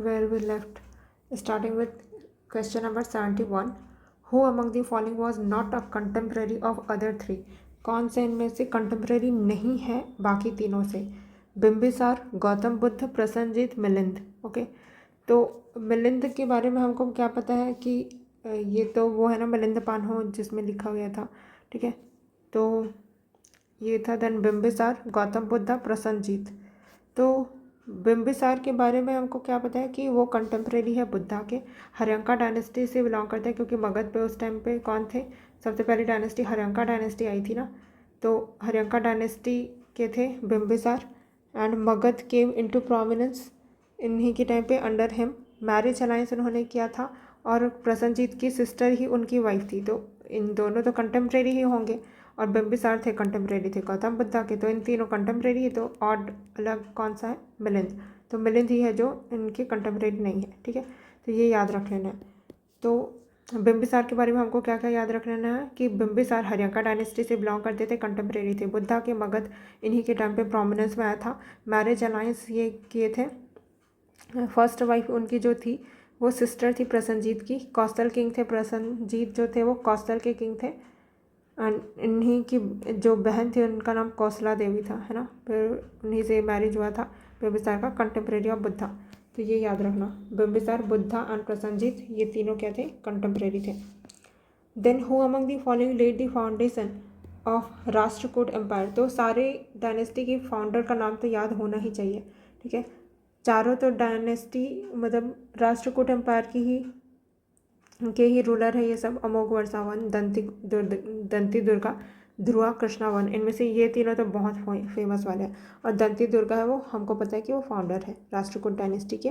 where we left, starting with question number 71. Who among the following was not a contemporary of other three? कौन से इनमें से contemporary नहीं है बाकी तीनों से? बिम्बिसार, गौतम बुद्ध, प्रसन्नजीत, मिलिंद. ओके, तो मिलिंद के बारे में हमको क्या पता है कि ये तो वो है ना मिलिंद पान्हो जिसमें लिखा हुआ था. ठीक है, तो ये था. देन बिम्बिसार, गौतम बुद्ध, प्रसन्नजीत. तो बिम्बिसार के बारे में हमको क्या पता है कि वो कंटेम्प्रेरी है बुद्धा के. हर्यंका डायनेस्टी से बिलोंग करते हैं क्योंकि मगध पे उस टाइम पे कौन थे? सबसे पहली डायनेस्टी हर्यंका डायनेस्टी आई थी ना, तो हर्यंका डायनेस्टी के थे Bimbisara. And Magadh came into prominence इन्हीं के टाइम पे अंडर हिम. मैरिज अलायंस उन्होंने किया था और प्रसन्नजीत की सिस्टर ही उनकी वाइफ थी. तो इन दोनों तो कंटेम्प्रेरी ही होंगे और बिम्बिसार थे कंटेम्प्रेरी थे गौतम बुद्धा के. तो इन तीनों कंटेम्प्रेरी है. तो ऑड अलग कौन सा है? मिलिंद. तो मिलिंद ही है जो इनके कंटेम्प्रेरी नहीं है. ठीक है, तो ये याद रख लेना है. तो बिम्बिसार के बारे में हमको क्या क्या याद रख लेना है कि बिम्बिसार हर्यंका डायनेस्टी से बिलोंग करते थे, कंटेम्प्रेरी थे बुद्धा के. मगध इन्हीं के टाइम पे प्रोमिनेंस में आया था. मैरिज अलायंस ये किए थे. फर्स्ट वाइफ उनकी जो थी वो सिस्टर थी प्रसन्नजीत की. कौशल किंग थे प्रसन्नजीत जो थे वो कौशल के किंग थे. एंड इन्हीं की जो बहन थी उनका नाम कौशला देवी था, है ना. फिर उन्हीं से मैरिज हुआ था बिम्बिसार का, कंटेम्प्रेरी ऑफ बुद्धा. तो ये याद रखना, बिम्बिसार, बुद्धा एंड प्रसन्नजीत ये तीनों क्या थे? कंटेम्प्रेरी थे. Then who among the following led the foundation of Rashtrakuta empire. तो सारे डायनेस्टी के फाउंडर का नाम तो याद होना ही चाहिए. ठीक है, चारों तो डायनेस्टी मतलब राष्ट्रकूट एम्पायर की ही के ही रूलर है ये सब. अमोघ वर्षावन, दंती दुर्गा, ध्रुवा, कृष्णावन. इनमें से ये तीनों तो बहुत फेमस वाले हैं. और दंती दुर्गा है वो हमको पता है कि वो फाउंडर है राष्ट्रकूट डायनेस्टी के.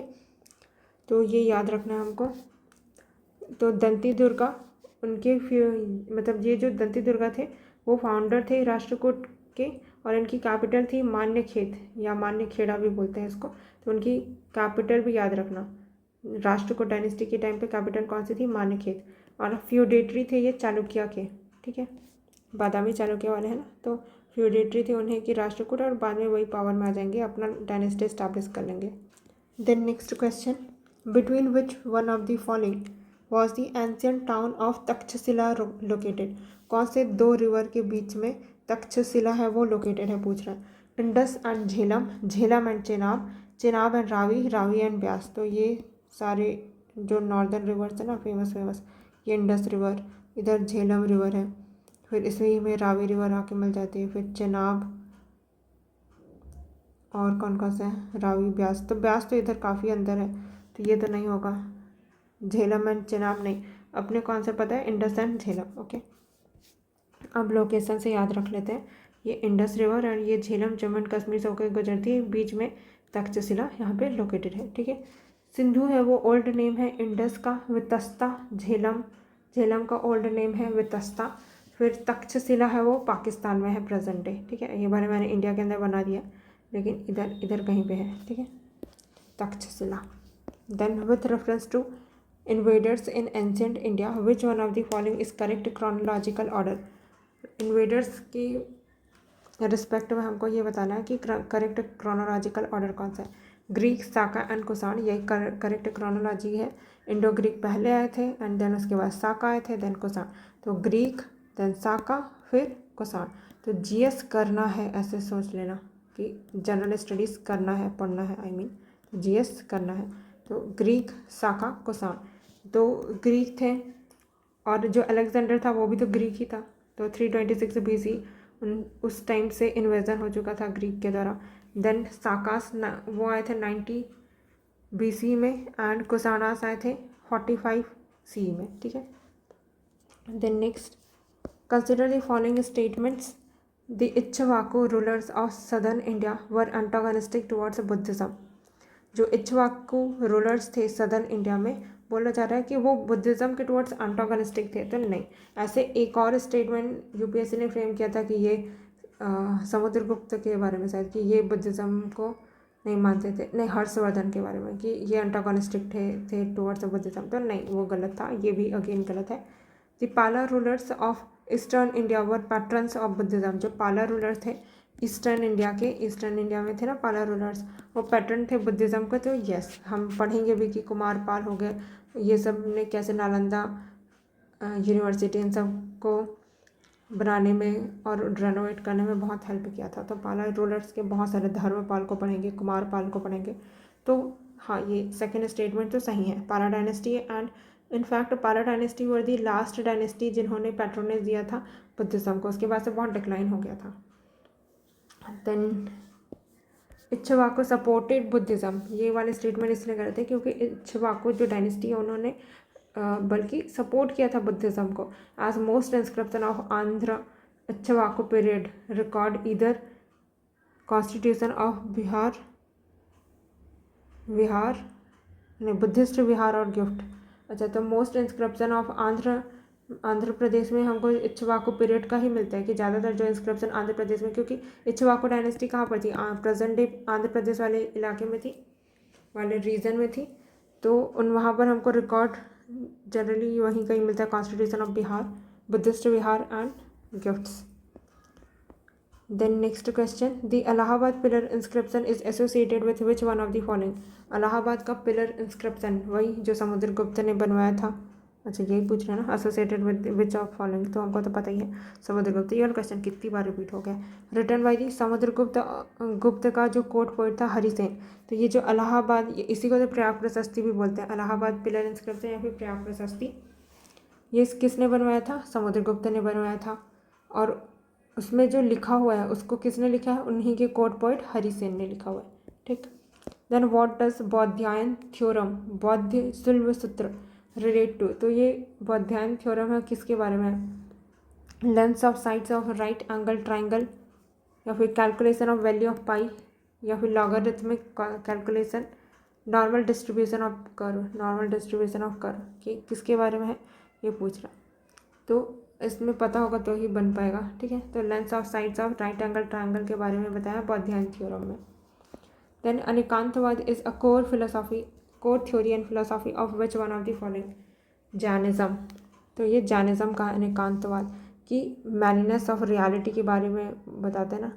तो ये याद रखना है हमको. तो दंती दुर्गा उनके मतलब ये जो दंती दुर्गा थे वो फाउंडर थे राष्ट्रकूट के. और इनकी कैपिटल थी मान्यखेत या मान्यखेड़ा भी बोलते हैं इसको. तो उनकी कैपिटल भी याद रखना. राष्ट्रकूट डायनेस्टी के टाइम पे कैपिटल कौन सी थी? मान्यखेत. और फ्यूडेटरी थे ये चालुक्य के. ठीक है, बादामी चालुक्य वाले हैं ना. तो फ्यूडेटरी थे उन्हें कि राष्ट्रकूट, और बाद में वही पावर में आ जाएंगे, अपना डायनेस्टी इस्टेब्लिश कर लेंगे. Then next question, between which one of the following was the ancient town of Taxila located. कौन से दो रिवर के बीच में तक्षशिला है वो लोकेटेड है पूछ रहा है. Indus and Jhelum, Jhelum and Chenab, Chenab and Ravi, Ravi and Beas. तो ये सारे जो नॉर्दर्न रिवर्स है ना फेमस, ये इंडस रिवर, इधर झेलम रिवर है, फिर इसी में रावी रिवर आके मिल जाती है, फिर चेनाब, और कौन कौन सा है? रावी, ब्यास. तो ब्यास तो इधर काफ़ी अंदर है तो ये तो नहीं होगा. झेलम एंड चेनाब नहीं, अपने कौन सा पता है? Indus and Jhelum. ओके, अब लोकेशन से याद रख लेते हैं. ये इंडस रिवर और ये झेलम जम्मू एंड कश्मीर से होकर गुजरती है, बीच में तक्षशिला यहाँ पे लोकेटेड है. ठीक है, सिंधु है वो ओल्ड नेम है इंडस का. वितस्ता, झेलम, झेलम का ओल्ड नेम है वितस्ता. फिर तक्षशिला है वो पाकिस्तान में है प्रेजेंट डे. ठीक है, ये बारे मैंने इंडिया के अंदर बना दिया लेकिन इधर कहीं पे है. ठीक है, Taxila. Then with reference to invaders in ancient India which one of the following is correct chronological order. Invaders की रिस्पेक्ट में हमको ये बताना है कि करेक्ट क्रोनोलॉजिकल ऑर्डर कौन सा है. ग्रीक, साका एंड कुषाण, यही करेक्ट क्रोनोलॉजी है. इंडो ग्रीक पहले आए थे एंड देन उसके बाद साका आए थे, देन कुषाण. तो ग्रीक, देन साका, फिर कुषाण. तो जीएस करना है, ऐसे सोच लेना कि जनरल स्टडीज़ करना है, पढ़ना है, आई मीन जीएस करना है. तो ग्रीक, साका, कुषाण. तो ग्रीक थे और जो अलेक्जेंडर था वो भी तो ग्रीक ही था. तो 326 BC उस टाइम से इन्वेजन हो चुका था ग्रीक के द्वारा. देन साकास वो आए थे 90 BC में एंड कुषाणास आए थे 45 CE में. ठीक है, then next, consider the following statements. The Ikshvaku rulers of southern India were antagonistic towards Buddhism. जो इक्ष्वाकु रूलर्स थे सदर्न इंडिया में, बोला जा रहा है कि वो बुद्धिज़्म के टुवर्ड्स एंटागोनिस्टिक थे. तो नहीं, ऐसे एक और स्टेटमेंट यूपीएससी ने फ्रेम किया था कि ये समुद्रगुप्त के बारे में शायद, कि ये बुद्धिज़्म को नहीं मानते थे. नहीं, हर्षवर्धन के बारे में कि ये एंटागोनिस्टिक थे टुवर्ड्स बुद्धिज़्म. तो नहीं, वो गलत था, ये भी अगेन गलत है. The Pala rulers of eastern India were patrons of Buddhism. जो पाला रूलर थे ईस्टर्न इंडिया में थे ना पाला रूलर्स, वो पैटर्न थे बुद्धिज़्म का। तो यस, हम पढ़ेंगे भी कि कुमार पाल हो गए, ये सब ने कैसे नालंदा यूनिवर्सिटी इन सब को बनाने में और रेनोवेट करने में बहुत हेल्प किया था। तो पाला रूलर्स के बहुत सारे धर्मपाल को पढ़ेंगे, कुमार पाल को पढ़ेंगे। तो हाँ, ये सेकंड स्टेटमेंट तो सही है। पाला डायनेस्टी एंड इनफैक्ट पाला डायनेस्टी वर दी लास्ट डायनेस्टी जिन्होंने पैट्रोनेज दिया था बुद्धिज़्म को। उसके बाद से बहुत डिक्लाइन हो गया था। देन इक्ष्वाकु सपोर्टेड बुद्धिज़्म, ये वाले स्टेटमेंट इसलिए करे थे क्योंकि इक्ष्वाकु जो डायनेस्टी है उन्होंने बल्कि सपोर्ट किया था बुद्धिज़्म को। As most inscription of Andhra Ikshvaku period record इधर कॉन्स्टिट्यूशन ऑफ बुद्धिस्ट विहार और गिफ्ट। अच्छा, तो most inscription of Andhra Pradesh में हमको इक्ष्वाकु पीरियड का ही मिलता है कि ज़्यादातर जो इंस्क्रिप्शन आंध्र प्रदेश में, क्योंकि इक्ष्वाकु डायनेस्टी कहाँ पर थी, प्रेजेंट डे आंध्र प्रदेश वाले इलाके में थी, वाले रीजन में थी। तो वहाँ पर हमको रिकॉर्ड जनरली वहीं कहीं मिलता है, constitution of Bihar, Buddhist Vihar and gifts. Then next question, the Allahabad pillar inscription is associated with which one of the following? Allahabad का पिलर इंस्क्रिप्शन वही जो समुद्रगुप्त ने बनवाया था। अच्छा, यही पूछ रहे हैं ना, associated with which of following, तो हमको तो पता ही है समुद्रगुप्त। ये क्वेश्चन कितनी बार रिपीट हो गया। रिटर्न बाय दी गुप्त का जो कोर्ट पोइट था हरिसेन। तो ये जो अलाहाबाद, इसी को तो प्रयाग प्रशस्ति भी बोलते हैं, अलाहाबाद पिलर इंस्क्रिप्शन या फिर प्रयाग प्रशस्ति। ये किसने बनवाया था? समुद्रगुप्त ने बनवाया था। और उसमें जो लिखा हुआ है उसको किसने लिखा है? उन्हीं के कोर्ट पोइट हरिसेन ने लिखा हुआ है। ठीक। Then what does Baudhayana theorem, बौद्ध शुल्ब सूत्र रिलेट टू? तो ये बौद्धायन थ्योरम है किसके बारे में? Length of sides of right angle triangle, या फिर कैलकुलेशन ऑफ वैल्यू ऑफ पाई, या फिर logarithmic calculation, normal distribution of curve, कि किसके बारे में है ये पूछ रहा। तो इसमें पता होगा तो ही बन पाएगा। ठीक है, तो length of sides of right angle triangle के बारे में बताया बौद्धायन थ्योरम में। Then Anekantavada is a core theory and philosophy of which one of the following? Jainism. तो ये जैनिज्म का अनेकांतवाद कि मैनीनेस ऑफ रियलिटी के बारे में बताते हैं ना,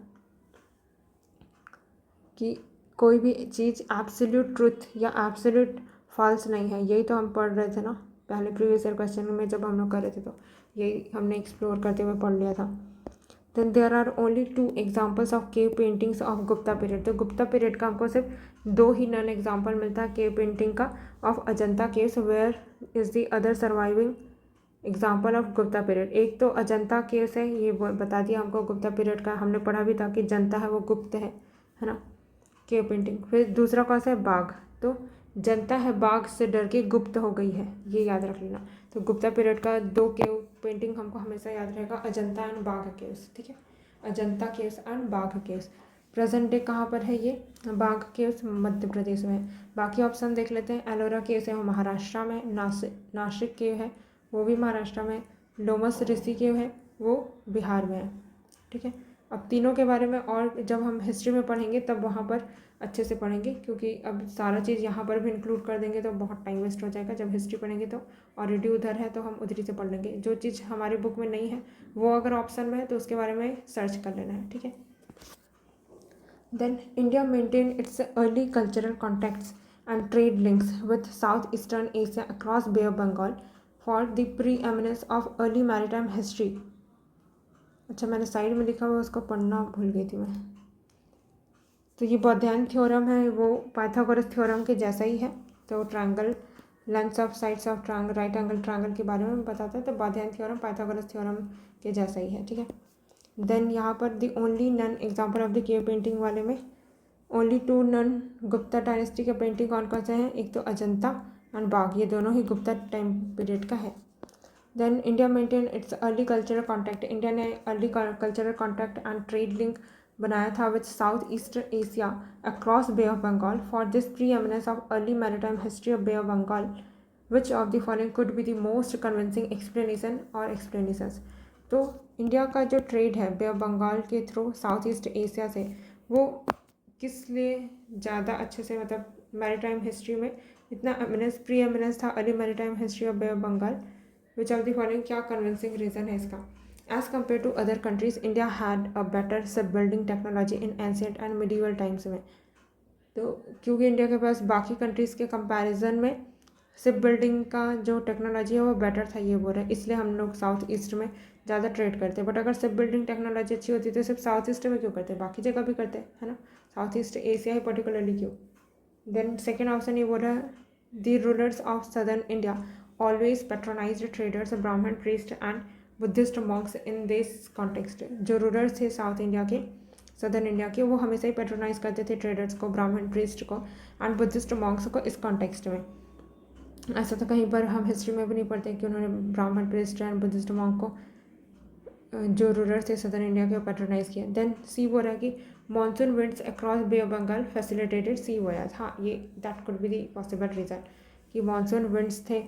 कि कोई भी चीज़ एब्सोल्यूट ट्रुथ या एब्सोल्यूट फॉल्स नहीं है। यही तो हम पढ़ रहे थे ना पहले प्रीवियस ईयर क्वेश्चन में जब हम लोग कर रहे थे, तो यही हमने एक्सप्लोर करते हुए पढ़ लिया था। Then there are only 2 examples of cave paintings of Gupta period. तो गुप्ता पीरियड का हमको सिर्फ 2 ही नॉन एग्जाम्पल मिलता है केव पेंटिंग का, of Ajanta caves. Where is the other surviving example of Gupta period? एक तो अजंता केव्स है, ये बता दिया हमको गुप्ता पीरियड का, हमने पढ़ा भी था कि जनता है वो गुप्त है ना, केव पेंटिंग। फिर दूसरा कौन सा है? बाघ। तो जनता है बाघ से डर के गुप्त हो गई है, ये याद रख लेना। तो गुप्ता पीरियड का 2 केव पेंटिंग हमको हमेशा याद रहेगा, अजंता एंड बाघ केव्स। ठीक है, अजंता केव्स एंड बाघ केव्स। प्रेजेंट डे कहाँ पर है ये? बाघ केव्स मध्य प्रदेश में। बाकी ऑप्शन देख लेते हैं। एलोरा केव्स है वो महाराष्ट्र में, नासिक केव है वो भी महाराष्ट्र में, लोमस ऋषि केव है वो बिहार में है। ठीक है, अब तीनों के बारे में और जब हम हिस्ट्री में पढ़ेंगे तब वहाँ पर अच्छे से पढ़ेंगे, क्योंकि अब सारा चीज़ यहाँ पर भी इंक्लूड कर देंगे तो बहुत टाइम वेस्ट हो जाएगा। जब हिस्ट्री पढ़ेंगे तो ऑलरेडी उधर है तो हम उधर से पढ़ लेंगे। जो चीज़ हमारी बुक में नहीं है वो अगर ऑप्शन में है तो उसके बारे में सर्च कर लेना है। ठीक है। Then India maintain its early cultural contacts and trade links with south eastern Asia across bay of Bengal for the preeminence of early maritime history. अच्छा, मैंने साइड में लिखा हुआ उसको पढ़ना भूल गई थी मैं। तो ये बौद्धायन थ्योरम है वो पाइथागोरस थ्योरम के जैसा ही है। तो triangle length of sides of triangle right angle triangle के बारे में बताता है। तो बौद्धायन थ्योरम पाइथागोरस थ्योरम के जैसा ही है। ठीक है। देन यहाँ पर the only known example of the cave painting वाले में ओनली 2 नन गुप्ता डायनेस्टी का पेंटिंग कौन कौन से हैं? एक तो अजंता एंड बाघ, ये दोनों ही गुप्ता टाइम पीरियड का है। Then India maintain its early cultural contact, India ने early cultural contact and trade link बनाया था with south eastern Asia across bay of Bengal for this preeminence of early maritime history of bay of Bengal which of the following could be the most convincing explanation और explanations? तो India का जो trade है बे of Bengal के through south east Asia से, वो किस लिए ज़्यादा अच्छे से, मतलब मैरीटाइम हिस्ट्री में इतना एमिनेंस प्री एमिनेंस था early maritime history of bay of Bengal which of the following? क्या कन्विंसिंग रीज़न है इसका? As compared to other countries India had a better sub building technology in ancient and medieval times में। तो क्योंकि India के पास बाकी countries के comparison में शिप बिल्डिंग का जो टेक्नोलॉजी है वो बेटर था, ये बोल रहे हैं, इसलिए हम लोग साउथ ईस्ट में ज़्यादा ट्रेड करते हैं। बट अगर शिप बिल्डिंग टेक्नोलॉजी अच्छी होती तो सिर्फ साउथ ईस्ट में क्यों करते हैं, बाकी जगह भी करते हैं, है ना, साउथ ईस्ट एशिया ही पर्टिकुलरली क्यों। देन सेकेंड ऑप्शन ये बोल रहा है the rulers of southern India always patronized traders Brahmin priest and Buddhist monks in this context. जो रूलर्स थे साउथ इंडिया के, सदर्न इंडिया के, वो हमेशा ही पेट्रोनाइज करते थे ट्रेडर्स को, ब्राह्मण प्रीस्ट को एंड बुद्धिस्ट मॉन्क्स को इस कॉन्टेक्स्ट में। ऐसा तो कहीं पर हम हिस्ट्री में भी नहीं पढ़ते कि उन्होंने ब्राह्मण प्रीस्ट एंड बुद्धिस्ट मॉन्क को, जो रूलर थे सदर्न इंडिया के, पैट्रोनाइज किया। देन सी बोल रहा है कि monsoon winds across bay of Bengal facilitated sea voyage. हाँ, ये that could be the possible reason कि मॉनसून विंड्स थे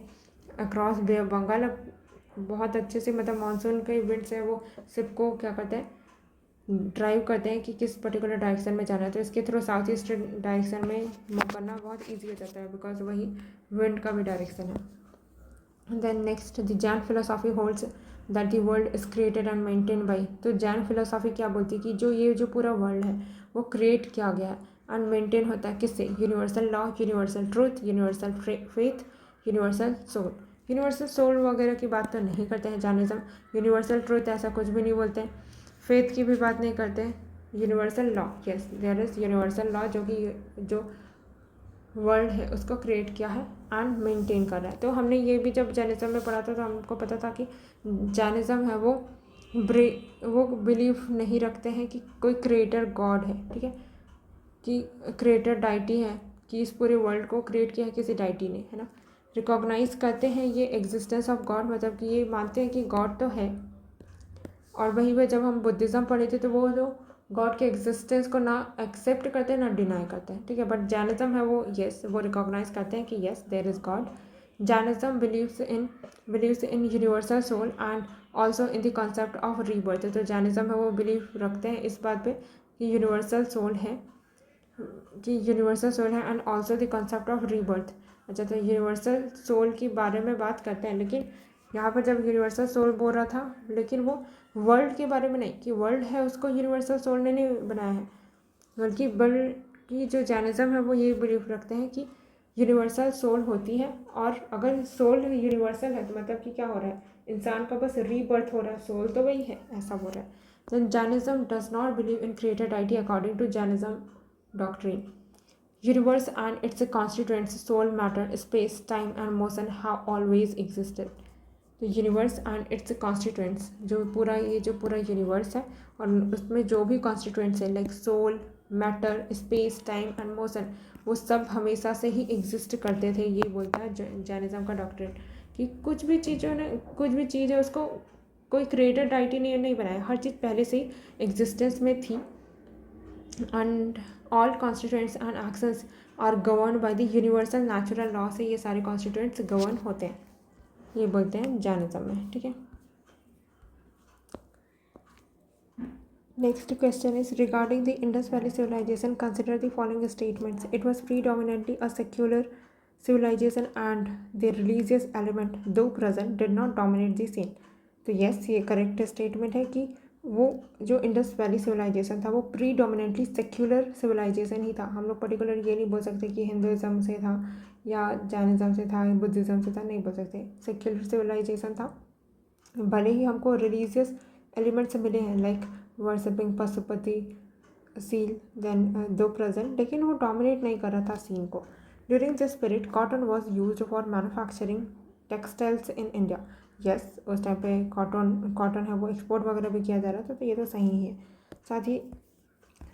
अक्रॉस बे ऑफ बंगाल। अब बहुत अच्छे से, मतलब मॉनसून के विंड्स है वो शिप को क्या करते हैं, ड्राइव करते हैं कि किस पर्टिकुलर डायरेक्शन में जाना है। तो इसके थ्रू साउथ ईस्ट डायरेक्शन में मूव करना बहुत ईजी हो जाता है, बिकॉज वही विंड का भी डायरेक्शन है। Then next, the Jain philosophy holds that the world is created and maintain by. तो जैन फिलोसॉफी क्या बोलती है कि जो पूरा वर्ल्ड है वो क्रिएट किया गया है एंड मेंटेन होता है किससे, universal law, universal truth, universal faith, universal soul. Universal soul वगैरह की बात तो नहीं करते हैं जैनिज्म, यूनिवर्सल ट्रूथ ऐसा कुछ भी नहीं बोलते हैं, फेथ की भी बात नहीं करते। Universal law, yes there is universal law, जो कि जो वर्ल्ड है उसको क्रिएट किया है एंड मेंटेन कर रहा है। तो हमने ये भी जब जैनिज्म में पढ़ा था तो हमको पता था कि जैनिज्म है वो बिलीव नहीं रखते हैं कि कोई क्रिएटर गॉड है, ठीक है, कि क्रिएटर डाइटी है, कि इस पूरे वर्ल्ड को क्रिएट किया है किसी डाइटी ने, है ना। रिकॉग्नाइज करते हैं ये एग्जिस्टेंस ऑफ गॉड, मतलब कि ये मानते हैं कि गॉड तो है। और वहीं पर जब हम बुद्धिज़्म पढ़े थे तो वो जो गॉड के एग्जिस्टेंस को ना एक्सेप्ट करते हैं ना डिनाई करते हैं, ठीक है। बट जैनिज्म है वो यस, वो रिकॉग्नाइज करते हैं कि yes there is God. Jainism believes in universal soul and also in the concept of rebirth. तो जैनिज्म है वो बिलीव रखते हैं इस बात पे कि यूनिवर्सल सोल है, and also the concept of rebirth. अच्छा, तो यूनिवर्सल सोल के बारे में बात करते हैं, लेकिन यहाँ पर जब यूनिवर्सल सोल बोल रहा था, लेकिन वो वर्ल्ड के बारे में नहीं कि वर्ल्ड है उसको यूनिवर्सल सोल ने नहीं बनाया है, बल्कि वर्ल्ड की जो जैनिज्म है वो ये बिलीव रखते हैं कि यूनिवर्सल सोल होती है। और अगर सोल यूनिवर्सल है तो मतलब कि क्या हो रहा है, इंसान का बस रीबर्थ हो रहा है, सोल तो वही है, ऐसा बोल रहा है। Then Jainism does not believe in created deity according to Jainism doctrine. Universe and its constituents, soul, matter, space, time and motion have always existed. तो यूनिवर्स एंड इट्स कॉन्स्टिट्यूएंट्स, जो पूरा यूनिवर्स है और उसमें जो भी कॉन्स्टिट्यूएंट्स है like soul, matter, space, time and motion, वो सब हमेशा से ही एग्जिस्ट करते थे। ये बोलता है जैनिज्म का डॉक्ट्रिन कि कुछ भी चीज़ है उसको कोई क्रिएटर डाइटी ने नहीं बनाया, हर चीज़ पहले से ही एग्जिस्टेंस में थी। And all constituents and actions are govern by the universal natural law से ये सारे कॉन्स्टिट्यूएंट्स गवर्न होते हैं, ये बोलते हैं जैनिज्म में, ठीक है। Next question is regarding the Indus valley civilization consider the following statements. It was predominantly a secular civilization and the religious element though present did not dominate the scene। तो yes, ये करेक्ट स्टेटमेंट है कि वो जो Indus valley civilisation था वो predominantly secular civilisation ही था। हम लोग पर्टिकुलर ये नहीं बोल सकते कि हिंदुज़म से था या जैनिज़्म से था, बुद्धिज़्म से था, नहीं बोल सकते। सेक्युलर सिविलाइजेशन था, भले ही हमको रिलीजियस एलिमेंट्स मिले हैं like worshipping Pashupati, seal, then though present, लेकिन वो डोमिनेट नहीं कर रहा था सीन को। During this period cotton was use for manufacturing textiles in India. Yes, उस टाइम पे कॉटन है वो एक्सपोर्ट वगैरह भी किया जा रहा था, तो ये तो सही है। साथ ही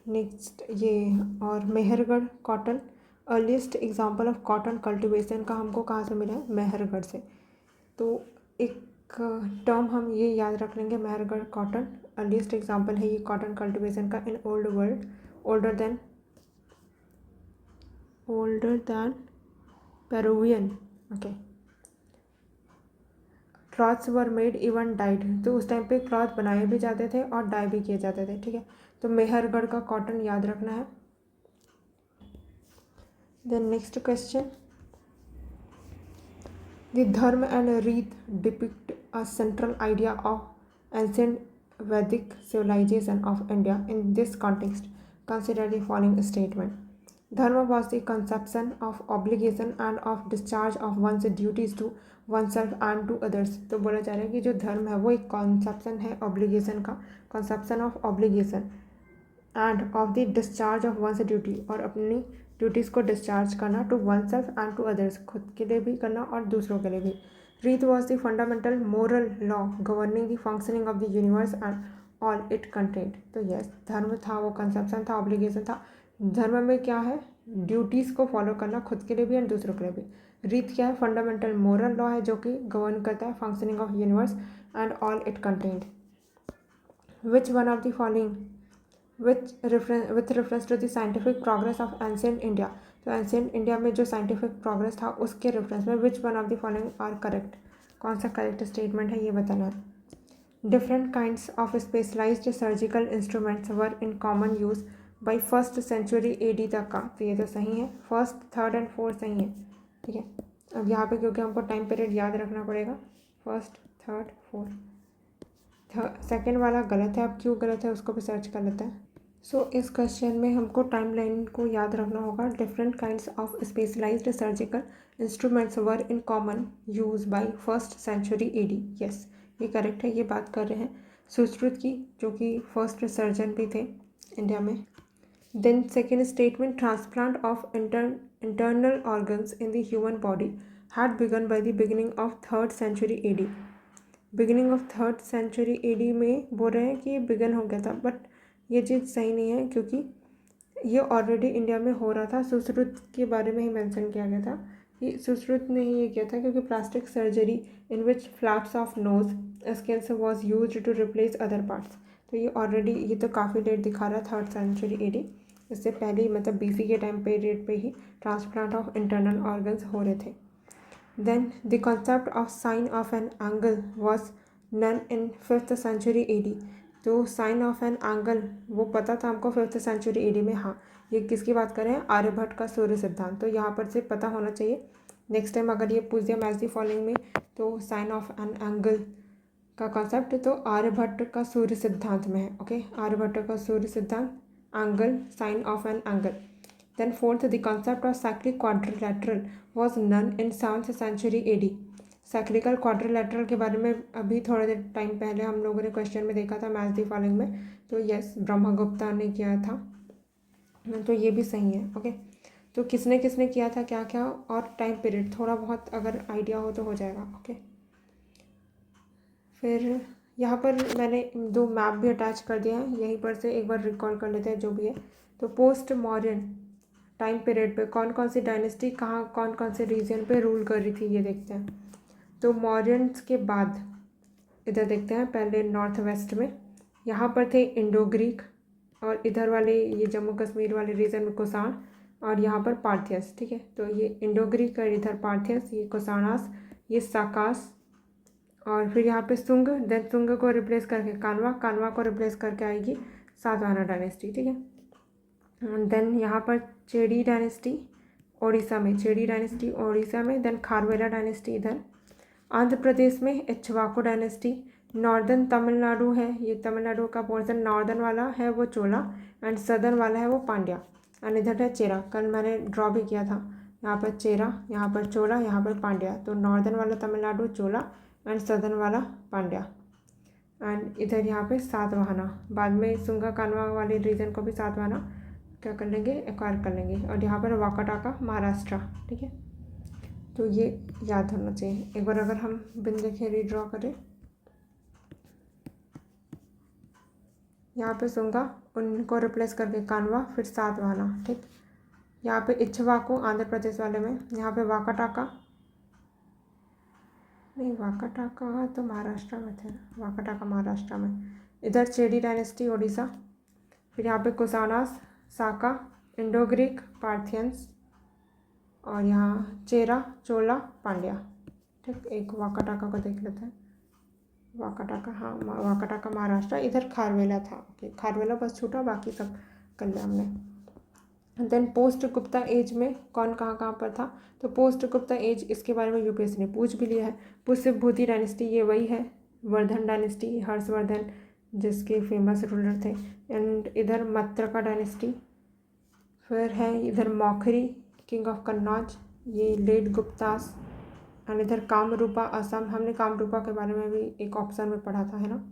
नेक्स्ट ये और Mehrgarh cotton, earliest example of cotton cultivation का हमको कहाँ से मिला है, मेहरगढ़ से। तो एक टर्म हम ये याद रख लेंगे, मेहरगढ़ कॉटन अर्लीस्ट एग्जाम्पल है ये कॉटन कल्टिवेशन का in old world, older than Peruvian. Okay, clothes were made even died, तो उस टाइम पे क्लॉथ बनाए भी जाते थे और डाई भी किए जाते थे, ठीक है। तो मेहरगढ़ का कॉटन याद रखना है। देन नेक्स्ट क्वेश्चन, द धर्म एंड रीत depict a central idea of ancient वैदिक civilization of India. In this context, consider the following statement. Dharma was the conception of obligation and of discharge of one's duties to oneself and to others. तो बोला जा रहा है कि जो धर्म है वो एक कॉन्सेप्शन है ऑब्लिगेशन का, conception of obligation and of the discharge of one's duty, और अपनी ड्यूटीज़ को डिस्चार्ज करना to oneself and to others, खुद के लिए भी करना और दूसरों के लिए भी. रीत was the fundamental moral law governing the functioning of the universe and all it content. तो यस, धर्म था, वो कंसेप्शन था, ऑब्लिगेशन था. धर्म में क्या है? ड्यूटीज़ को फॉलो करना खुद के लिए भी एंड दूसरों के लिए भी. रीत क्या है? फंडामेंटल मोरल लॉ है जो कि गवर्न करता है functioning of universe and all it content. Which one of the following with reference to the scientific progress of ancient India. तो एंशियंट इंडिया में जो साइंटिफिक प्रोग्रेस था उसके रेफरेंस में which one of the following are correct, कौन सा correct statement है ये बताना है. Different kinds of specialized surgical instruments were in common use by first century AD तक का. तो ये तो सही है, फर्स्ट, थर्ड एंड फोर्थ सही है. ठीक है, अब यहाँ पे क्योंकि हमको टाइम पीरियड याद रखना पड़ेगा, फर्स्ट, थर्ड, फोर्थ. सेकेंड वाला गलत है, अब क्यों गलत है उसको भी सर्च कर लेते हैं. सो इस क्वेश्चन में हमको टाइमलाइन को याद रखना होगा. Different kinds of specialized surgical instruments were in common use by first century AD. Yes, ये करेक्ट है, ये बात कर रहे हैं सुश्रुत की, जो कि फर्स्ट सर्जन भी थे इंडिया में. Then second statement, transplant of internal organs in the human body had begun by the beginning of third century AD. Beginning of third century AD में बोल रहे हैं कि ये बिगन हो गया था, बट ये चीज़ सही नहीं है क्योंकि ये ऑलरेडी इंडिया में हो रहा था. सुश्रुत के बारे में ही मेंशन किया गया था कि सुश्रुत ने ही ये किया था क्योंकि plastic surgery in which flaps of nose skins was use to replace other parts. तो ये ऑलरेडी, ये तो काफ़ी लेट दिखा रहा है, थर्ड सेंचुरी AD. इससे पहले ही मतलब BC के टाइम पीरियड पे ही ट्रांसप्लांट ऑफ इंटरनल ऑर्गन्स हो रहे थे. Then the concept of sine of an angle was known in fifth century AD. तो साइन ऑफ एन एंगल वो पता था हमको फिफ्थ सेंचुरी AD में. हाँ, ये किसकी बात कर रहे हैं? आर्यभट्ट का सूर्य सिद्धांत. तो यहाँ पर से पता होना चाहिए. नेक्स्ट टाइम अगर ये पूछ दिया मैच दी फॉलोइंग में, तो साइन ऑफ एन एंगल का कॉन्सेप्ट तो आर्यभट्ट का सूर्य सिद्धांत में है. ओके, आर्यभट्ट का Surya Siddhanta, angle, sine of an angle. Then fourth, the concept of cyclic quadrilateral was known in seventh century AD. Cyclical quadrilateral के बारे में अभी थोड़े देर टाइम पहले हम लोगों ने क्वेश्चन में देखा था मैच दी फॉलोइंग में. तो यस, ब्रह्मगुप्ता ने किया था, तो ये भी सही है. ओके, तो किसने किसने किया था, क्या क्या, और टाइम पीरियड थोड़ा बहुत अगर आइडिया हो तो हो जाएगा. ओके, फिर यहाँ पर मैंने 2 मैप भी अटैच कर दिया है, यहीं पर से एक बार रिकॉल कर लेते हैं जो भी है. तो पोस्ट मॉडर्न टाइम पीरियड पे कौन कौन सी डायनेस्टी कहाँ कौन कौन से रीजन पे रूल कर रही थी ये देखते हैं. तो मौर्यंस के बाद इधर देखते हैं, पहले नॉर्थ वेस्ट में यहाँ पर थे इंडो ग्रीक, और इधर वाले ये जम्मू कश्मीर वाले रीजन में कुषाण, और यहाँ पर पार्थियंस. ठीक है, तो ये इंडो ग्रीक और इधर पार्थियंस, ये कुषाणास, ये साकास, और फिर यहाँ पे सुंग. देन सुंग को रिप्लेस करके कान्वा, कान्वा को रिप्लेस करके आएगी सातवाहना डायनेस्टी. ठीक है, देन यहाँ पर चेडी डायनेस्टी ओडिशा में, चेडी डायनेस्टी ओडिशा में. देन खारवेला डायनेस्टी इधर. आंध्र प्रदेश में इक्ष्वाकु डायनेस्टी. नॉर्दर्न तमिलनाडु है, ये तमिलनाडु का पोर्शन नॉर्दर्न वाला है वो चोला, एंड सदर्न वाला है वो पांड्या. एंड इधर है चेरा, कल मैंने ड्रॉ भी किया था. यहाँ पर चेरा, यहाँ पर चोला, यहाँ पर पांड्या. तो नॉर्दर्न वाला तमिलनाडु चोला एंड सदर्न वाला पांड्या. एंड इधर यहाँ पे सातवाहना, बाद में सुंगा कानवा वाले रीजन को भी सातवाहना क्या कर लेंगे, एक्वायर कर लेंगे. और यहाँ पर वाकाटाका महाराष्ट्र. ठीक है, तो ये याद होना चाहिए. एक बार अगर हम बिन देखें रीड्रॉ करें, यहाँ पे सुंगा, उनको रिप्लेस करके कानवा, फिर सातवाहना. ठीक, यहाँ पे इक्ष्वाकु आंध्र प्रदेश वाले में, यहाँ पे वाकाटाका, नहीं वाकाटाका तो महाराष्ट्र में थे, वाकाटाका महाराष्ट्र में. इधर चेडी डायनेस्टी ओडिशा, फिर यहाँ पे कुषाणास, साका, इंडो ग्रीक, पार्थियंस, और यहाँ चेरा, चोला, पांड्या. ठीक, एक वाकाटाका को देख लेते हैं. वाकाटाका, हाँ वाकाटाका महाराष्ट्र. इधर खारवेला था. ओके, खारवेला बस छूटा, बाकी सब कर लिया हमने. देन पोस्ट गुप्ता एज में कौन कहाँ कहाँ पर था. तो पोस्ट गुप्ता एज, इसके बारे में UPSC ने पूछ भी लिया है. पुष्यभूति डायनेस्टी, ये वही है वर्धन डायनेस्टी, हर्षवर्धन जिसके फेमस रूलर थे। एंड इधर मत्रका डायनेस्टी। फिर है इधर मौखरी किंग ऑफ कन्नौज, ये लेट गुप्तास। एंड इधर कामरूपा असम, हमने कामरूपा के बारे में भी एक ऑप्शन में पढ़ा था, है ना,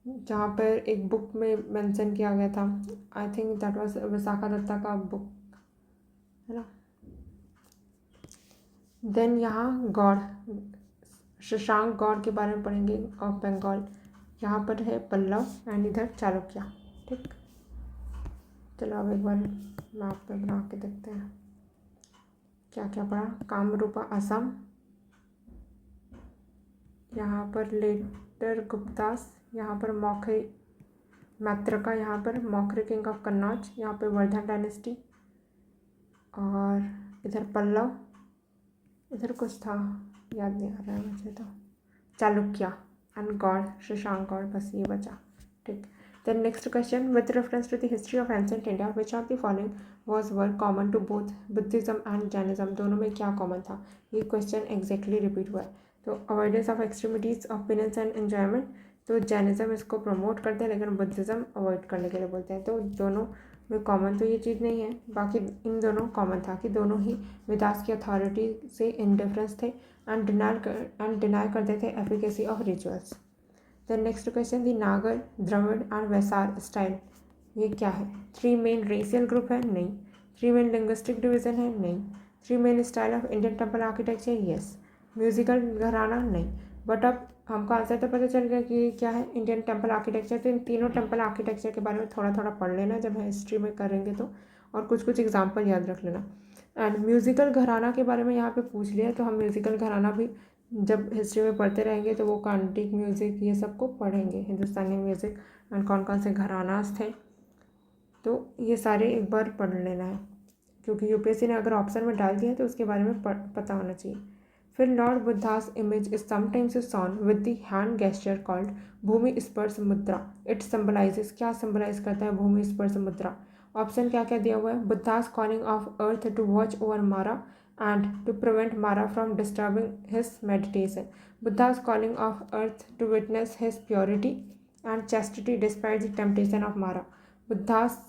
जहाँ पर एक बुक में मेंशन किया गया था। I think that was Vishakha Datta का बुक, है ना। देन यहाँ गौड़, शशांक गौड़ के बारे में पढ़ेंगे ऑफ बंगाल। यहाँ पर है पल्लव एंड इधर चालुक्य। ठीक, चलो अब एक बार मैप पे बना के देखते हैं क्या क्या पढ़ा। कामरूपा असम, यहाँ पर लेटर गुप्तास, यहाँ पर मौखरी मैत्रका, यहाँ पर मौखरी किंग ऑफ कन्नौज, यहाँ पर वर्धन डायनेस्टी, और इधर पल्लव, इधर कुछ था याद नहीं आ रहा है मुझे, तो चालुक्य एंड गौड़, शशांक गौड़, बस ये बचा। ठीक, then next question, with reference to the history of ancient India which of the following was were common to both Buddhism and Jainism, दोनों में क्या कॉमन था। ये क्वेश्चन एग्जैक्टली रिपीट हुआ है। तो avoidance of extremities of penance and enjoyment, तो Jainism इसको प्रमोट करते हैं लेकिन बुद्धिज्म अवॉइड करने के लिए बोलते हैं। तो दोनों में कॉमन तो ये चीज़ नहीं है, बाकी इन दोनों कॉमन था कि दोनों ही विदास की अथॉरिटी से इंडिफरेंस थे एंड डिनाई करते थे efficacy of rituals. The next question, the Nagar, Dravida and वैसार style, ये क्या है। 3 मेन रेशियल ग्रुप है, नहीं। 3 मेन लिंग्विस्टिक डिवीजन है, नहीं। 3 main style of Indian temple architecture, yes. Musical घराना, नहीं। बट अब हमको आंसर तो पता चल गया कि क्या है इंडियन टेम्पल आर्किटेक्चर। तो इन तीनों टेम्पल आर्किटेक्चर के बारे में थोड़ा थोड़ा पढ़ लेना जब हिस्ट्री में करेंगे तो, और कुछ कुछ एग्जाम्पल याद रख लेना। एंड म्यूज़िकल घराना के बारे में यहाँ पे पूछ लिया, तो हम म्यूज़िकल घराना भी जब हिस्ट्री में पढ़ते रहेंगे तो वो कार्नेटिक म्यूज़िक ये सब को पढ़ेंगे, हिंदुस्तानी म्यूज़िक एंड कौन कौन से घरानास थे, तो ये सारे एक बार पढ़ लेना है, क्योंकि यूपीएससी ने अगर ऑप्शन में डाल दिया तो उसके बारे में पता होना चाहिए। फिर lord Buddha's image is sometimes shown with the hand gesture called bhumi sparsha mudra, it symbolizes, क्या सिंबलाइज करता है भूमि स्पर्श मुद्रा। ऑप्शन क्या क्या दिया हुआ है, Buddha's calling of earth to watch over Mara and to prevent Mara from disturbing his meditation, Buddha's calling of earth to witness his purity and chastity despite the temptation of Mara, Buddha's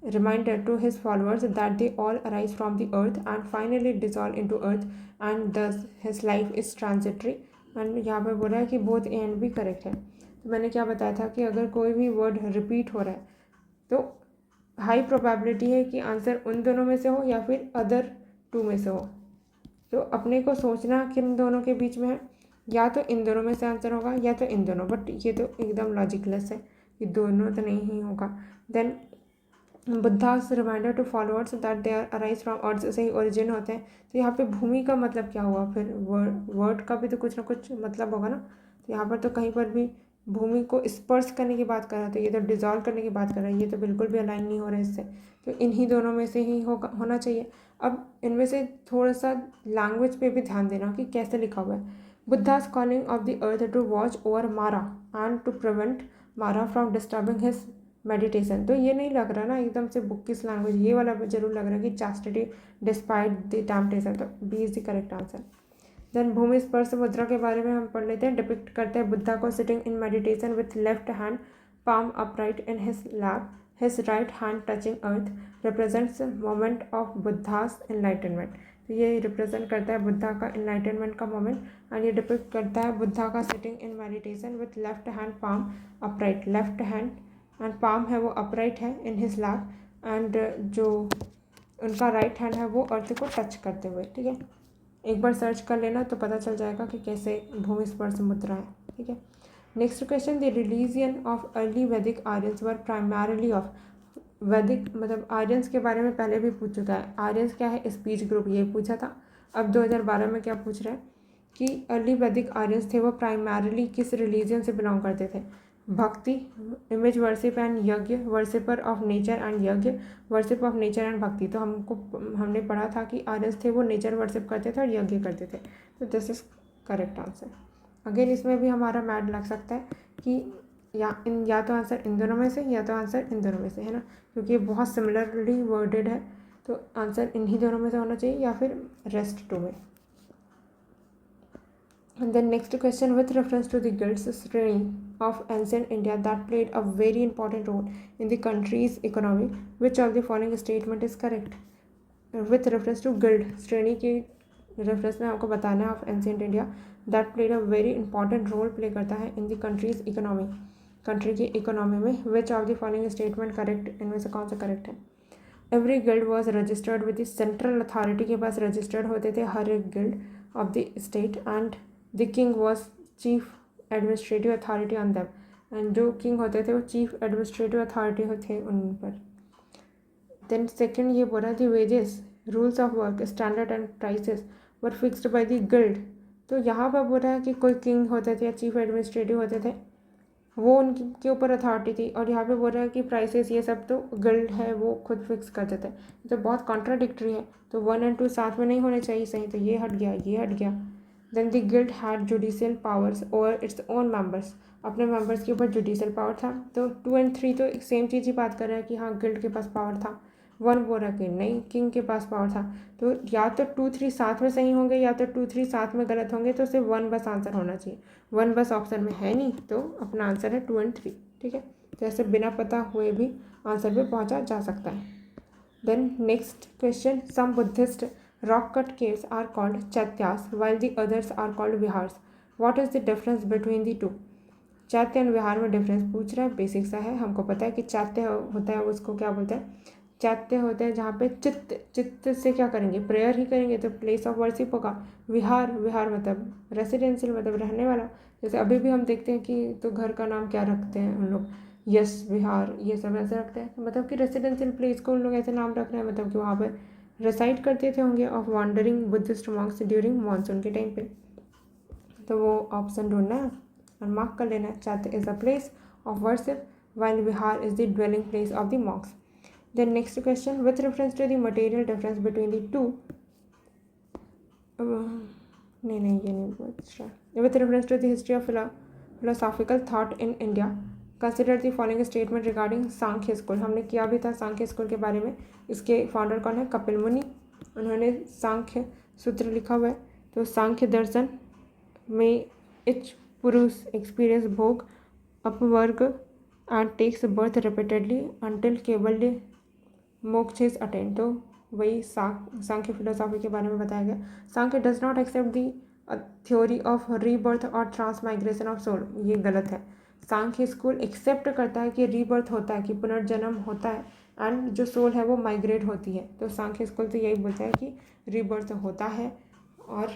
reminder to his followers that they all arise from the earth and finally dissolve into earth and thus his life is transitory। And यहाँ पे बोला है कि both A and भी correct है। तो मैंने क्या बताया था कि अगर कोई भी वर्ड रिपीट हो रहा है तो हाई प्रोबेबिलिटी है कि आंसर उन दोनों में से हो या फिर अदर 2 में से हो। तो अपने को सोचना किन दोनों के बीच में है, या तो इन दोनों में से आंसर होगा या तो इन दोनों, बट ये तो एकदम लॉजिकलेस है कि दोनों तो नहीं ही होगा। Then Buddha's reminder to followers that they are arise from earth से ही ओरिजिन होते हैं। तो यहाँ पे भूमि का मतलब क्या हुआ, फिर वर्ड का भी तो कुछ ना कुछ मतलब होगा ना। तो यहाँ पर तो कहीं पर भी भूमि को स्पर्श करने की बात कर रहा है, तो ये तो डिजॉल्व करने की बात कर रहा है, ये तो बिल्कुल भी अलाइन नहीं हो रहा है इससे। तो इन्हीं दोनों में से ही होना चाहिए। अब इनमें से थोड़ा सा लैंग्वेज पे भी ध्यान देना कि कैसे लिखा हुआ है। Buddha's calling of the earth to watch over Mara and to prevent Mara from disturbing his meditation, तो ये नहीं लग रहा ना एकदम से बुक किस लैंग्वेज, ये वाला जरूर लग रहा है कि चास्टिटी डिस्पाइट द टेम्पटेशन, तो B is the correct answer. Then bhumi sparsha mudra के बारे में हम पढ़ लेते हैं। डिपिक्ट करते हैं बुद्धा को sitting in meditation with left hand palm upright in his lap, his right hand touching earth, represents moment of Buddhas enlightenment। तो ये रिप्रेजेंट करता है बुद्धा का enlightenment का मोमेंट, एंड ये डिपिक्ट करता है बुद्धा का sitting in meditation with left hand palm upright, left hand and palm है वो अपराइट है इन हिज लैप, एंड जो उनका राइट हैंड है वो अर्थ को टच करते हुए। ठीक है, एक बार सर्च कर लेना तो पता चल जाएगा कि कैसे भूमि स्पर्श मुद्रा है। ठीक है, next question, the religion of early वैदिक आर्यंस वर प्राइमरली ऑफ, वैदिक मतलब आर्यंस के बारे में पहले भी पूछ चुका है। आर्यंस क्या है, स्पीच ग्रुप, ये पूछा था। अब 2012 में क्या पूछ रहा है कि अर्ली वैदिक आर्यंस थे वो प्राइमरली किस रिलीजियन से बिलोंग करते थे। भक्ति, इमेज वर्शिप एंड यज्ञ, वर्शिपर ऑफ नेचर एंड यज्ञ, वर्शिप ऑफ नेचर एंड भक्ति। तो हमने पढ़ा था कि आर्यंस थे वो नेचर वर्शिप करते थे और यज्ञ करते थे, तो this is correct answer. Again इसमें भी हमारा मैड लग सकता है कि या तो आंसर इन दोनों में से या तो आंसर इन दोनों में से, है ना, क्योंकि ये बहुत सिमिलरली वर्डेड है, तो आंसर इन्हीं दोनों में से होना चाहिए या फिर रेस्ट 2 में। And then next question, with reference to the guilds Sreni of ancient India that played a very important role in the country's economy, which of the following statement is correct? With reference to guild श्रेणी की reference में आपको बताना है of ancient India that played a very important role play करता है in the country's economy, country की economy में। Which of the following statement correct, इनमें से कौन सा करेक्ट है? Every guild was registered with the central authority के पास रजिस्टर्ड होते थे हर एक guild of the state, and the king was chief administrative authority on them, and जो किंग होते थे वो चीफ एडमिनिस्ट्रेटिव अथॉरिटी थे उन पर। देन सेकेंड ये बोला the wages rules of work standard and prices were fixed by the guild. तो यहाँ पर बोल रहा है कि कोई किंग होते थे या चीफ एडमिनिस्ट्रेटिव होते थे, वो उनके ऊपर अथॉरिटी थी, और यहाँ पे बोल रहा है कि प्राइसेस ये सब तो गिल्ड है वो खुद फिक्स करते थे। तो बहुत कॉन्ट्राडिक्टरी है, तो 1 और 2 साथ में नहीं होने चाहिए सही, तो ये हट गया, ये हट गया। Then the guild had judicial powers over its own members, अपने मेंबर्स के ऊपर जुडिशियल पावर था। तो 2 और 3 तो सेम चीज़ ही बात कर रहा है कि हाँ गिल्ड के पास पावर था। 1 बोल रहा कि नहीं किंग के पास पावर था। तो या तो 2 3 साथ में सही होंगे या तो 2 3 साथ में गलत होंगे, तो सिर्फ 1 बस आंसर होना चाहिए। 1 बस ऑप्शन में है नहीं, तो अपना आंसर है 2 और 3। ठीक है, तो ऐसे बिना पता हुए भी आंसर पे पहुंचा जा सकता है। Then next question, some Buddhist rock cut caves are called chaityas while the others are called vihars, what is the difference between the two? Chaitya and vihara में डिफरेंस पूछ रहा है, बेसिक सा है। हमको पता है कि चैत्य होता है उसको क्या बोलते हैं, चैत्य होते हैं जहाँ पे चित्त से क्या करेंगे, प्रेयर ही करेंगे, तो प्लेस ऑफ वर्शिप होगा। विहार, विहार मतलब रेसिडेंशियल, मतलब रहने वाला। जैसे अभी भी हम देखते हैं कि तो घर का नाम क्या रखते हैं उन लोग, यस विहार, ये सब ऐसे रखते हैं, मतलब कि रेसिडेंशियल प्लेस को उन लोग ऐसे नाम रख रहे हैं, मतलब कि वहाँ पर रेसाइड करते थे होंगे of wandering Buddhist monks during monsoon के टाइम पे। तो वो ऑप्शन ढूंढना है और मार्क कर लेना है। चैत्य is a place of worship while vihar is the dwelling place of the monks. Then next question, with reference to the material difference between the two, नहीं ये नहीं पूछ रहा। With reference to the history of philosophical thought in India, consider the following statement regarding Sankhya school. हमने किया भी था सांख्य school के बारे में। इसके फाउंडर कौन है? कपिल मुनि, उन्होंने सांख्य सूत्र लिखा हुआ है। तो सांख्य दर्शन में इच पुरुष एक्सपीरियंस भोग अपवर्ग and takes birth repeatedly until Kewalya मोक्ष इज अटेंड। तो वही सांख्य फिलोसॉफी के बारे में बताया गया। Sankhya does not accept the theory of rebirth और ट्रांसमाइग्रेशन ऑफ सोल, ये गलत है। सांख्य स्कूल एक्सेप्ट करता है कि रीबर्थ होता है, कि पुनर्जन्म होता है, एंड जो सोल है वो माइग्रेट होती है। तो सांख्य स्कूल तो यही बोलता है कि रीबर्थ होता है और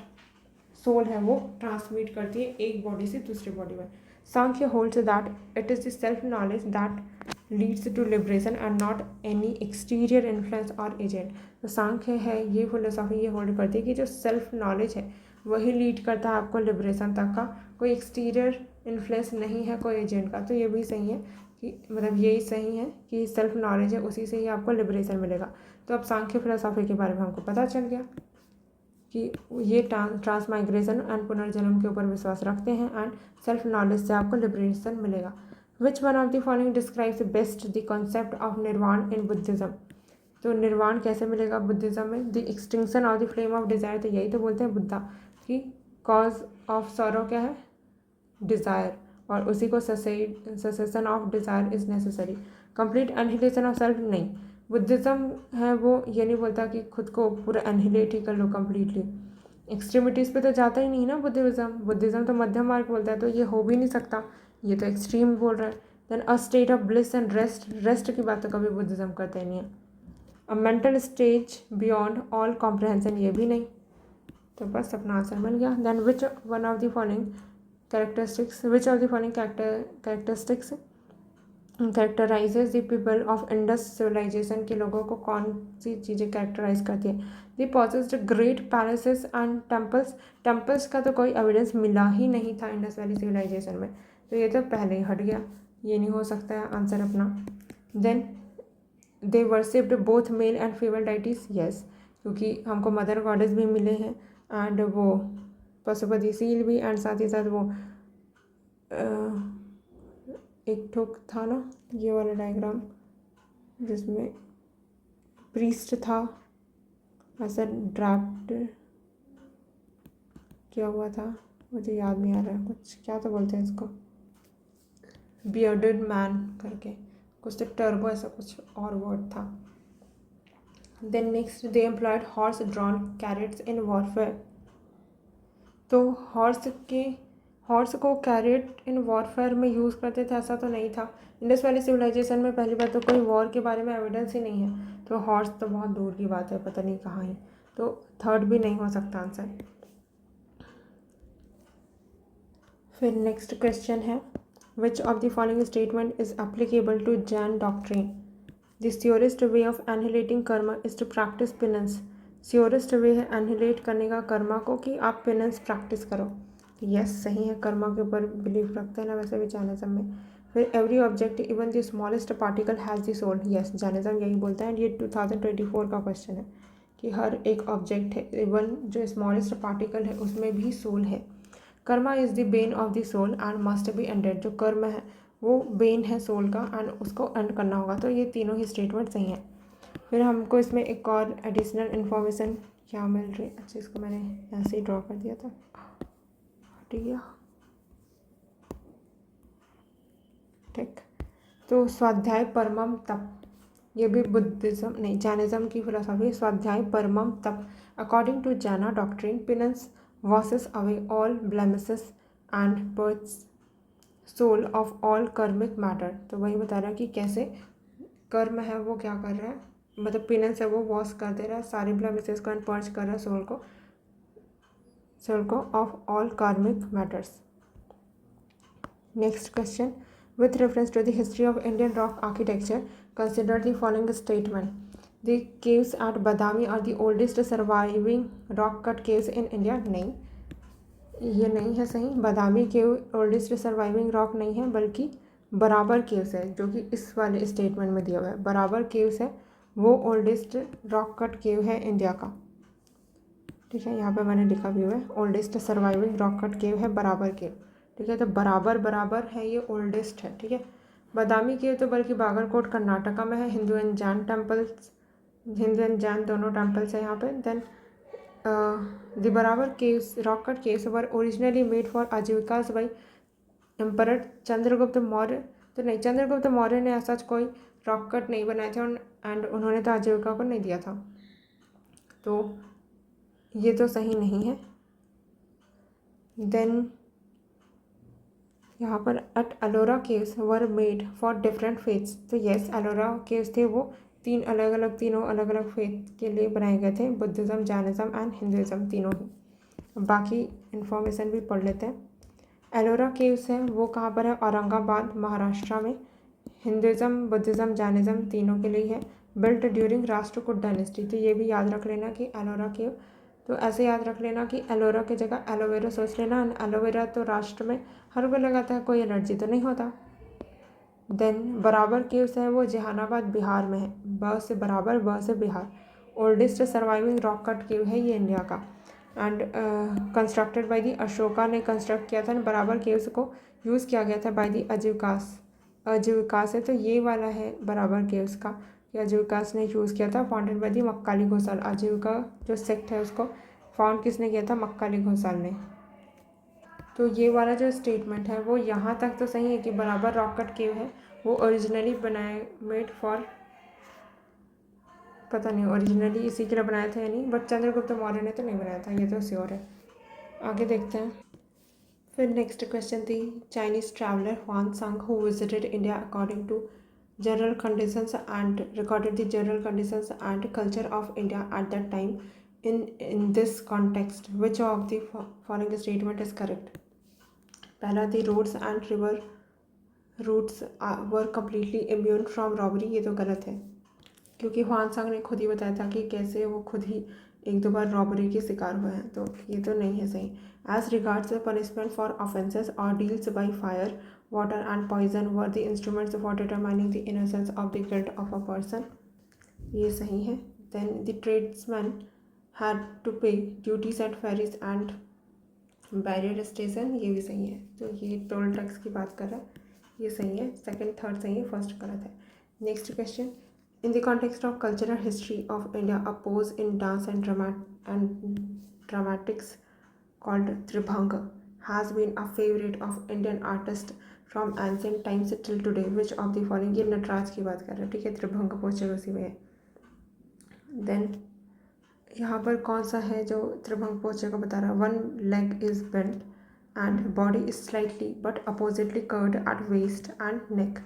सोल है वो ट्रांसमिट करती है एक बॉडी से दूसरी बॉडी में। Sankhya holds that it is the self knowledge that leads to liberation and not any exterior influence और एजेंट। तो सांख्य है ये फिलोसॉफी ये होल्ड करती है कि जो सेल्फ नॉलेज है वही लीड करता है आपको लिबरेशन तक का, कोई एक्सटीरियर इन्फ्लुएंस नहीं है कोई एजेंट का। तो ये भी सही है कि मतलब यही सही है कि सेल्फ नॉलेज है उसी से ही आपको लिबरेशन मिलेगा। तो अब सांख्य फिलोसॉफी के बारे में हमको पता चल गया कि ये ट्रांसमाइग्रेशन एंड पुनर्जन्म के ऊपर विश्वास रखते हैं, एंड सेल्फ नॉलेज से आपको लिबरेशन मिलेगा। विच one of the following describes best the concept of निर्वाण इन बुद्धिज्म। तो निर्वाण कैसे मिलेगा बुद्धिज्म में? The extinction of the flame of desire, तो यही तो बोलते हैं बुद्धा कि कॉज ऑफ सॉरो क्या है? डिज़ायर, और उसी को cessation of desire is necessary. Complete annihilation of self नहीं, बुद्धिज़्म है वो ये नहीं बोलता कि खुद को पूरा एनहिलेट ही कर लो कम्प्लीटली, एक्सट्रीमिटीज़ पे तो जाता ही नहीं ना बुद्धिज़्म तो मध्यम मार्ग बोलता है, तो ये हो भी नहीं सकता, ये तो एक्सट्रीम बोल रहा है। Then a state of bliss and rest की बात तो कभी बुद्धिज़्म करता ही नहीं है। A mental stage beyond all comprehension, ये भी नहीं। तो बस अपना आंसर मिल गया। Then which one of the following characteristics, which of the following characteristics characterizes the people of Indus civilization के लोगों को कौन सी चीज़ें कैरेक्टराइज करती है? The possessed great palaces and temples, temples का तो कोई एविडेंस मिला ही नहीं था इंडस वैली सिविलाइजेशन में, तो ये तो पहले ही हट गया, ये नहीं हो सकता है आंसर अपना। Then they worshipped both male and female deities, yes, क्योंकि हमको मदर गॉडेस भी मिले हैं एंड वो पशुपति सील भी, एंड साथ ही साथ वो एक ठोक था ना ये वाला डायग्राम जिसमें प्रीस्ट था ऐसा ड्राफ्ट किया हुआ था, मुझे याद नहीं आ रहा है कुछ, क्या तो बोलते हैं इसको, बियर्डेड मैन करके कुछ, तो टर्बो ऐसा कुछ और वर्ड था। Then next, they employed horse drawn chariots in warfare. तो हॉर्स को कैरेट इन वॉरफेयर में यूज़ करते थे ऐसा तो नहीं था। इंडस वैली सिविलाइजेशन में पहली बात तो कोई वॉर के बारे में एविडेंस ही नहीं है, तो हॉर्स तो बहुत दूर की बात है, पता नहीं कहाँ ही, तो थर्ड भी नहीं हो सकता आंसर। फिर नेक्स्ट क्वेश्चन है, which of the following statement is applicable to Jain doctrine? The surest way of annihilating karma is to practice penance. Surest way है एनहिलेट करने का कर्मा को कि आप पिनेंस प्रैक्टिस करो। यस सही है, कर्मा के ऊपर बिलीव रखते हैं ना वैसे भी जैनिज्म में। फिर every object even the smallest particle has the soul. Yes Jainism यही बोलता है, ये 2024 का क्वेश्चन है कि हर एक ऑब्जेक्ट है, इवन जो स्मॉलेस्ट पार्टिकल है उसमें भी सोल है। Karma is the bane of the soul and must be ended. जो कर्म है वो बेन है सोल का एंड उसको एंड करना होगा। तो ये तीनों ही स्टेटमेंट सही हैं। फिर हमको इसमें एक और एडिशनल इन्फॉर्मेशन क्या मिल रही है, अच्छा इसको मैंने ऐसे ही ड्रॉ कर दिया था, हट गया, ठीक। तो स्वाध्याय परमम तप, ये भी बुद्धिज्म नहीं जैनिज्म की फिलोसॉफी। स्वाध्याय परमम तप, according to Jaina doctrine penance washes away all blemishes and births soul of all karmic matter. तो वही बता रहा है कि कैसे कर्म है वो क्या कर रहा है, मतलब पिनेंस है वो वॉश कर दे रहा है सारे ब्लेमिसेस को एंड पर्च कर रहा है सोल को ऑफ ऑल कार्मिक matters. Next question, with reference to the history of Indian rock architecture, consider the following statement. The caves at Badami are the oldest surviving rock cut caves in India. नहीं, ये नहीं है सही। बादामी केव oldest surviving rock नहीं है, बल्कि बराबर caves है, जो कि इस वाले स्टेटमेंट में दिया हुआ है। बराबर केव्स है वो ओल्डेस्ट रॉक कट केव है इंडिया का, ठीक है। यहाँ पे मैंने लिखा भी हुआ है, oldest surviving rock cut cave है बराबर केव, ठीक है। तो बराबर है, ये ओल्डेस्ट है, ठीक है। बादामी केव तो बल्कि बागलकोट कर्नाटका में है। Hindu and Jain temples, Hindu and Jain दोनों टेम्पल्स है यहाँ पे। Then the Barabar caves rock cut caves were originally made for Ajivikas by emperor Chandragupta Maurya. तो नहीं, चंद्रगुप्त मौर्य ने ऐसा कोई रॉक कट नहीं बनाए थे एंड उन्होंने तो आजीविका को नहीं दिया था, तो ये तो सही नहीं है। देन यहाँ पर at Ellora caves were made for different faiths. तो येस एलोरा केव्स थे वो तीनों अलग अलग फेथ के लिए बनाए गए थे, बुद्धिज़्म जैनिज़्म एंड हिंदुज़्म तीनों ही। बाकी इन्फॉर्मेशन भी पढ़ लेते हैं। एलोरा केव्स है वो कहाँ पर है, औरंगाबाद महाराष्ट्र में। हिंदुज़्म बुद्धिज़्म जैनिज़्म तीनों के लिए है। Built during Rashtrakuta dynasty. तो ये भी याद रख लेना कि एलोरा केव, तो ऐसे याद रख लेना कि एलोरा की जगह एलोवेरा सोच लेना। एलोवेरा तो राष्ट्र में हर कोई लगाता है, कोई एलर्जी तो नहीं होता। देन बराबर केव्स है वो जहानाबाद बिहार में है। ब से बराबर, ब से Bihar. Oldest surviving rock cut cave है ये इंडिया का and constructed by the Ashoka ने कंस्ट्रक्ट किया था। बराबर केव्स को यूज़ किया गया था बाय दी आजीविकास है, तो ये वाला है बराबर केव्स का, आजीविकास ने यूज़ किया था। Founded by the Makkhali Ghosal. Ajivika जो सेक्ट है उसको फाउंड किसने किया था, मक्काली घोसाल ने। तो ये वाला जो स्टेटमेंट है वो यहाँ तक तो सही है कि बराबर रॉक कट केव है वो ओरिजिनली बनाए मेड फॉर, पता नहीं ओरिजिनली इसी के लिए बनाया था या नहीं, बट चंद्रगुप्त मौर्य ने तो नहीं बनाया था, ये तो श्योर है। आगे देखते हैं। फिर नेक्स्ट क्वेश्चन थी, Chinese traveller Hiuen Tsang who visited India according to general conditions and recorded the general conditions and culture of India at that time in this context, which of the following statement is correct? पहला, the roads and river routes were completely immune from robbery। ये तो गलत है, क्योंकि Hwan सांग ने खुद ही बताया था कि कैसे वो खुद ही एक दो बार रॉबरी के शिकार हुए हैं, तो ये तो नहीं है सही। As regards the punishment for offences ordeals by fire water and poison were the instruments for determining the innocence of the guilt of a person. ये सही है। Then the tradesman had to pay duties at ferries and barrier station, ये भी सही है। तो ये toll tax की बात कर रहा है, ये सही है। सेकंड थर्ड सही है, फर्स्ट गलत है। Next question, in the context of cultural history of India a pose in dance and dramatics called tribhanga has been a favourite of Indian artist from ancient times till today, which of the following, ये नटराज की बात कर रहे हैं, ठीक है, tribhanga posture उसी में है। देन यहाँ पर कौन सा है जो त्रिभंग पोस्चर को बता रहा है, one leg is bent and body is slightly but oppositely curved at waist and neck.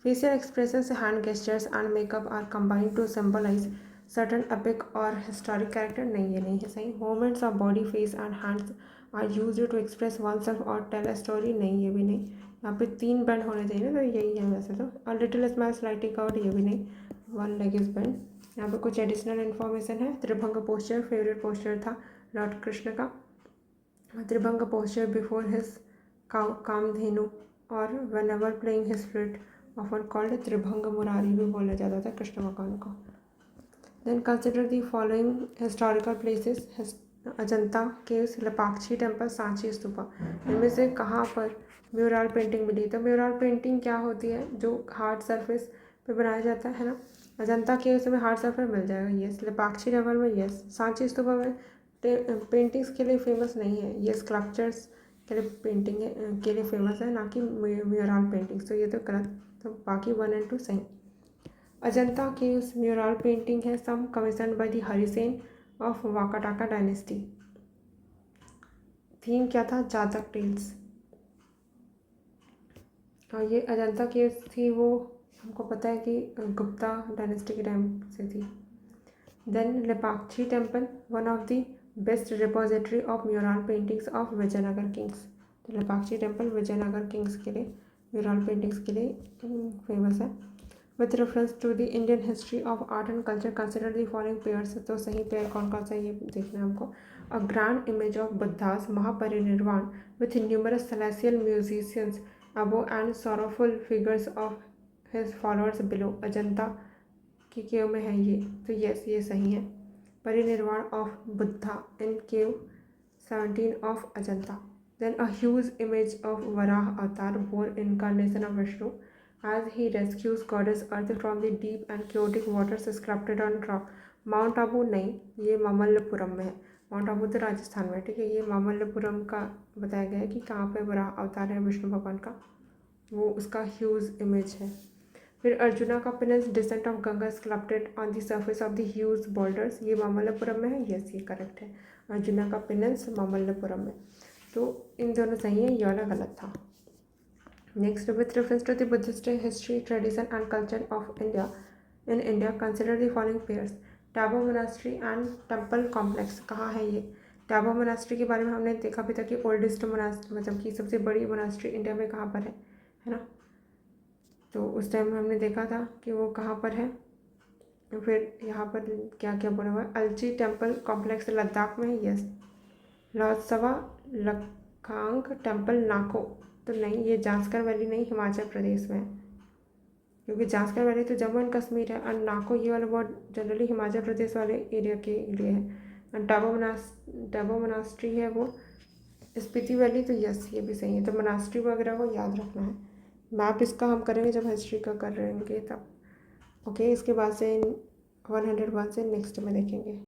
Facial expressions, hand gestures and makeup are combined to symbolize certain epic or historic character. नहीं, ये नहीं है सही। Movements of body, face and hands are used to express oneself or tell a story. नहीं, ये भी नहीं। यहाँ पे 3 बेंड होने चाहिए ना, तो यही है वैसे तो। A little smile, slightly curved, ये भी नहीं। One leg is bent। यहाँ पे कुछ एडिशनल इन्फॉर्मेशन है। त्रिभंग पोस्चर फेवरेट पोस्चर था लॉर्ड कृष्ण का। Tribhanga posture before his Kamadhenu और whenever playing his flute often called tribhanga Murari भी बोला जाता था कृष्ण भगवान को। Then consider the following historical places, Ajanta caves, Lepakshi temple, Sanchi stupa. इनमें से कहाँ पर म्यूरल पेंटिंग मिली? तो म्यूरल पेंटिंग क्या होती है, जो हार्ड सरफेस पे बनाया जाता है ना। अजंता केव्स में हार्ड सरफेस मिल जाएगा, यस। लेपाक्षी टेम्पल में यस। सांची स्तूपा में पेंटिंग्स के लिए फेमस नहीं है, ये स्कल्पचर्स के लिए पेंटिंग के लिए फेमस है, ना कि म्यूरल पेंटिंग्स। तो ये तो गलत, तो बाकी 1 और 2 सही। अजंता की म्यूरल पेंटिंग है some commission by the Harisena of Vakataka dynasty. Theme क्या था? जातक टेल्स। और ये अजंता केव्स थी, वो हमको पता है कि गुप्ता डायनेस्टी के टाइम से थी। Then Lepakshi temple, one of the best repository of mural paintings of Vijayanagara kings. तो लेपाक्षी टेम्पल विजयनगर किंग्स के लिए म्यूरल पेंटिंग्स के लिए फेमस है। With reference to the Indian history of art and culture consider the following pairs. तो सही pair कौन कौन सा ये देखना है हमको। A grand image of Buddhas Mahaparinirvan with numerous celestial musicians above and sorrowful figures of his followers below. Ajanta की केव में है ये, तो यस ये सही है। Parinirvana of Buddha in cave 17 of Ajanta. Then a huge image of Varaha avatar boar incarnation of Vishnu as he rescues goddess earth from the deep and chaotic waters sculpted on rock. Mount Abu नहीं, ये मामल्लपुरम में है। माउंट आबू तो राजस्थान में, ठीक है। ये मामल्लपुरम का बताया गया है कि कहाँ पे वराह अवतार है विष्णु भगवान का, वो उसका ह्यूज इमेज है। फिर अर्जुना का penance descent of Ganga sculpted on the surface of the huge boulders, ये मामल्लपुरम में है, यस ये करेक्ट है। अर्जुना का पेनेंस मामल्लपुरम में। तो इन दोनों सही है, ये वाला गलत था। Next, with reference to the Buddhist history, tradition and culture of India, in India, consider the following pairs. Tabo Monastery and Temple Complex, कहाँ है ये? टैबो मोनास्ट्री के बारे में हमने देखा भी था कि ओल्डेस्ट मोनास्ट्री, मतलब कि सबसे बड़ी मोनास्ट्री इंडिया में कहाँ पर है ना। तो उस टाइम हमने देखा था कि वो कहाँ पर है। फिर यहाँ पर क्या क्या बोला हुआ है? अलची टेम्पल कॉम्प्लेक्स लद्दाख में है, यस। लौत्सवा लखांग टेम्पल नाको, तो नहीं, ये जास्कर वैली नहीं, हिमाचल प्रदेश में, क्योंकि जास्कर वैली तो जम्मू एंड कश्मीर है और नाको ये वाला वर्ड जनरली हिमाचल प्रदेश वाले एरिया के लिए है। और टैबो मोनास्ट्री है वो स्पीति वैली, तो यस ये भी सही है। तो मोनास्ट्री वगैरह को याद रखना है। मैप इसका हम करेंगे जब हिस्ट्री का कर रहेंगे तब। ओके, इसके बाद से 101 से नेक्स्ट में देखेंगे।